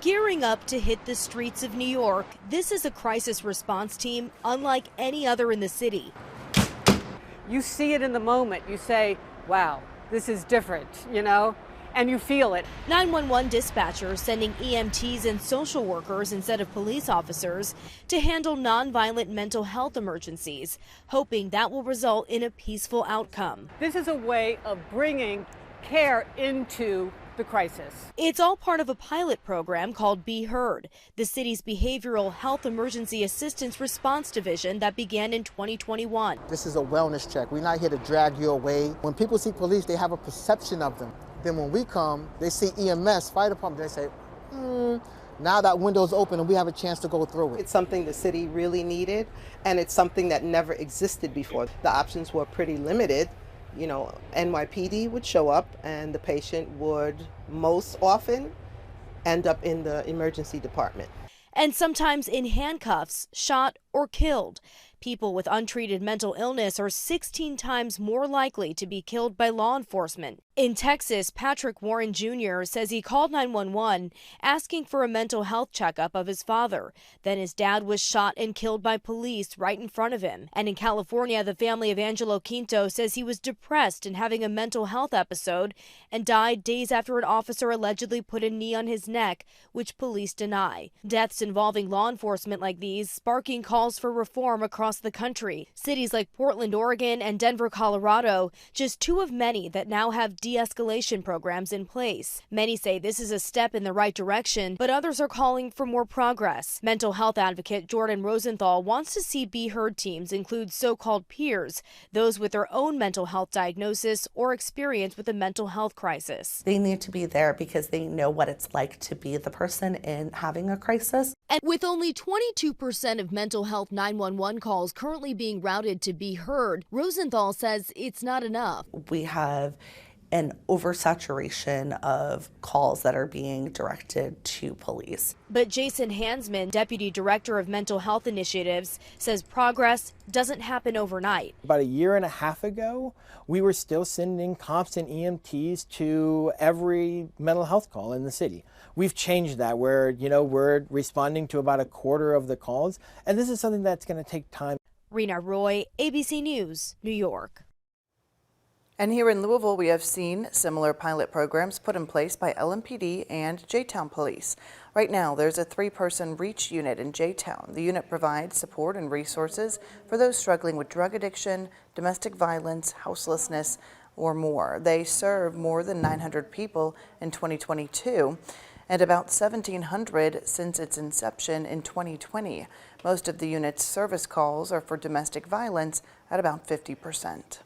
Gearing up to hit the streets of New York, this is a crisis response team unlike any other in the city. You see it in the moment. You say, wow, this is different, and you feel it. 911 dispatchers sending EMTs and social workers instead of police officers to handle nonviolent mental health emergencies, hoping that will result in a peaceful outcome. This is a way of bringing care into the crisis. It's all part of a pilot program called Be Heard, the city's behavioral health emergency assistance response division that began in 2021. This is a wellness check. We're not here to drag you away. When people see police, they have a perception of them. Then when we come, they see EMS, fire department, they say, now that window's open and we have a chance to go through it. It's something the city really needed, and it's something that never existed before. The options were pretty limited. NYPD would show up and the patient would most often end up in the emergency department. And sometimes in handcuffs, shot or killed. People with untreated mental illness are 16 times more likely to be killed by law enforcement. In Texas, Patrick Warren Jr. says he called 911 asking for a mental health checkup of his father. Then his dad was shot and killed by police right in front of him. And in California, the family of Angelo Quinto says he was depressed and having a mental health episode and died days after an officer allegedly put a knee on his neck, which police deny. Deaths involving law enforcement like these sparking calls for reform across the country. Cities like Portland, Oregon, and Denver, Colorado, just two of many that now have de-escalation programs in place. Many say this is a step in the right direction, but others are calling for more progress. Mental health advocate Jordan Rosenthal wants to see Be Heard teams include so-called peers, those with their own mental health diagnosis or experience with a mental health crisis. They need to be there because they know what it's like to be the person in having a crisis. And with only 22% of mental health 911 calls currently being routed to Be Heard, Rosenthal says it's not enough. We have an oversaturation of calls that are being directed to police. But Jason Hansman, Deputy Director of Mental Health Initiatives, says progress doesn't happen overnight. About a year and a half ago, we were still sending cops and EMTs to every mental health call in the city. We've changed that where, we're responding to about a quarter of the calls, and this is something that's going to take time. Rena Roy, ABC News, New York. And here in Louisville, we have seen similar pilot programs put in place by LMPD and J-Town Police. Right now, there's a 3-person REACH unit in J-Town. The unit provides support and resources for those struggling with drug addiction, domestic violence, houselessness, or more. They serve more than 900 people in 2022 and about 1,700 since its inception in 2020. Most of the unit's service calls are for domestic violence at about 50%.